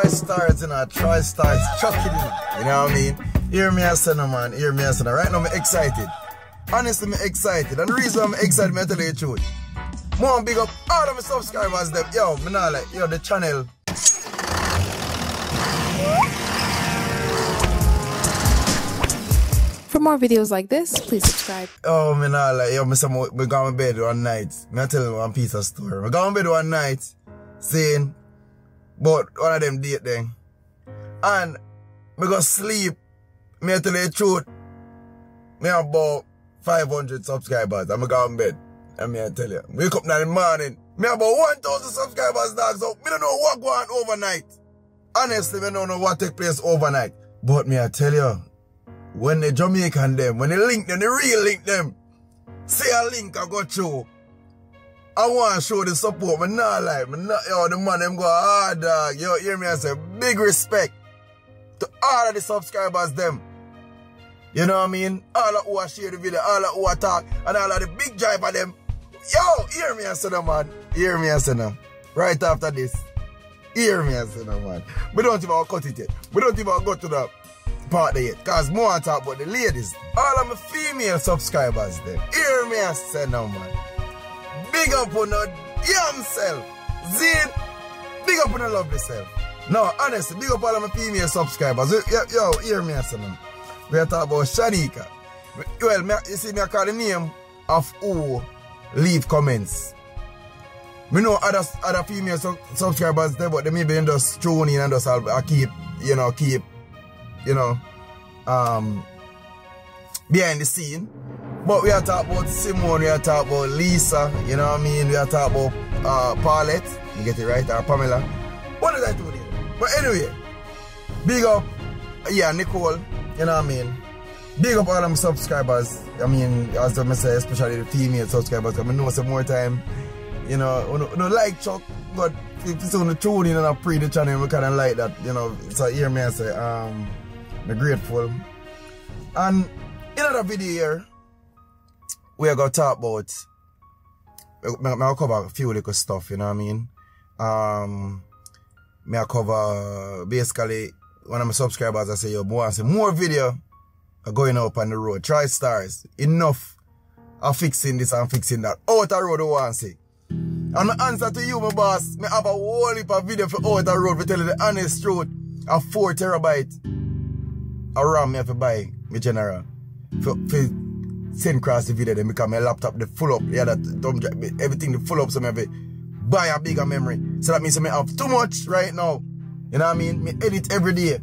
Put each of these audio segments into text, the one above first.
TriStars, you know, TriStars, chuck it in. You know what I mean? Hear me a son, man. Hear me a son. Right now, I'm excited. Honestly, I'm excited. And the reason I'm excited, I'm tell you the truth. More big up all of my subscribers. Them. Yo, me not like, yo, the channel. For more videos like this, please subscribe. Oh, me not like, yo, me go to bed one night. Me tell you one piece of story. I go to bed one night saying, but one of them date then. And me go sleep. Me tell you the truth. Me have about 500 subscribers. And me go to bed. And me tell you, wake up in the morning. Me have about 1,000 subscribers, dog. So me don't know what go on overnight. Honestly, me don't know what take place overnight. But me I tell you, when the Jamaican them, when they link them, the real link them, say a link I go through. I want to show the support. Me not like, me not, yo, the man them go hard, dog. Yo, hear me I say, big respect to all of the subscribers them. You know what I mean? All of who are share the video, all of who are talk, and all of the big driver them. Yo, hear me I say, man. Hear me I say, right after this. Hear me I say, man. We don't even cut it yet. We don't even go to the part there yet. Because more I talk about the ladies. All of my female subscribers them. Hear me I say, man. Big up on your damn self. Zin, big up on your lovely self. No, honestly, big up all of my female subscribers. Yo, hear me I say, man. We are talking about Shanika. Well, you see me I call the name of who leave comments. Me know other female subscribers there, but they maybe just thrown in and just keep behind the scene. But we are talking about Simone, we are talking about Lisa, you know what I mean? We are talking about Paulette, you get it right, or Pamela. What did I do there? But anyway, big up, yeah, Nicole, you know what I mean? Big up all of my subscribers. I mean, as I say, especially the female subscribers, because I know some more time, you know, no like Chuck, but if it's on the tune in and I pre the channel, we kind of like that, you know. So hear me I say, I'm grateful. And in another video here, we are going to talk about, I'll cover a few little stuff, you know what I mean? I'll cover, basically, one of my subscribers, I say, yo, I want to see more video going up on the road. TriStars. Enough of fixing this and fixing that. Out the road, I want to see. And my answer to you, my boss, I have a whole heap of video for out the road for tell you the honest truth. A 4 terabyte of RAM me have to buy, my general. For send across the video, then because my laptop the full up. Yeah, that thumb drive, everything the full up, so I have to buy a bigger memory. So that means I have too much right now. You know what I mean? Me edit every day.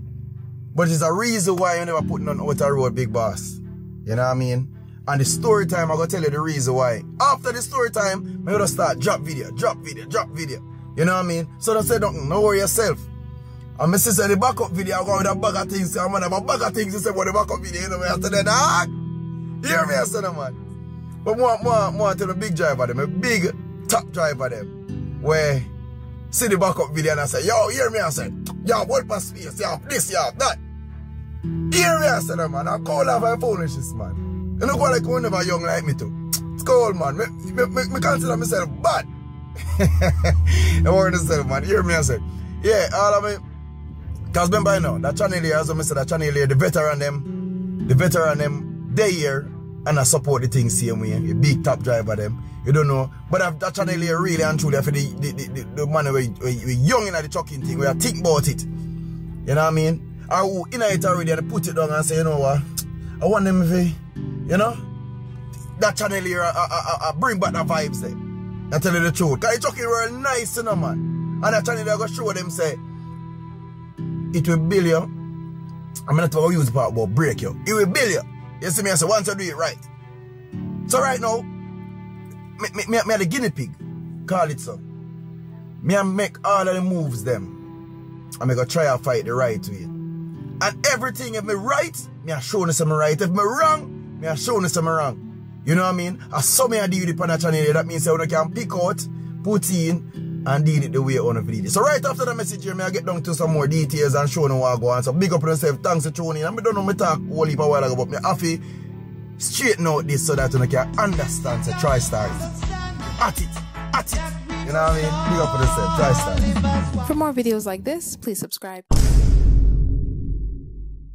But there's a reason why you never put none out the road, big boss. You know what I mean? And the story time, I'm going to tell you the reason why. After the story time, I'm going to start drop video. You know what I mean? So don't say nothing, don't worry yourself. And my sister, the backup video, I'm going with a bag of things. I'm going to have a bag of things to say about the backup video. You know, after that, dog. Hear me, I said, man. But more tell the big driver them, a big top driver them, where see the backup video and I say, yo, hear me, I said, yo, what my space, you have this, you have that. Hear me, I said, man, I call off my foolishness, man. You know what, like one never young like me too. It's cold, man. Me consider myself bad. I want to say, man, hear me, I said, yeah, all of me, because remember, you know, that channel here, as I said, that channel here, the veteran them, they here, and I support the thing same way, a big top driver them. You don't know. But that channel here really and truly for the man we young in the trucking thing, we are think about it. You know what I mean? I will in it already and put it down and say, you know what? I want them to, you know, that channel here I bring back the vibes there. I tell you the truth. Because the trucking were nice, you know, man. And that channel there I go show them say it will bill you. I'm not going to use the part about break you. It will bill you. You see me, I say once I do it right. So right now, me the guinea pig, call it so. Me make all of the moves them. And me go try to fight the right way. And everything, if me right, me I show you some right. If me wrong, me I show you some wrong. You know what I mean? I saw me I deal with it on the channel. That means I can pick out, put in, and deal it the way I want to do it. So right after the message here, me I get down to some more details and show you what I go on. So big up on yourself, thanks for tuning in. And I don't know me talk a whole heap a while ago, but me have to straighten out this so that you can understand. So TriStars. At it. You know what I mean? Big up for yourself. TriStars. For more videos like this, please subscribe.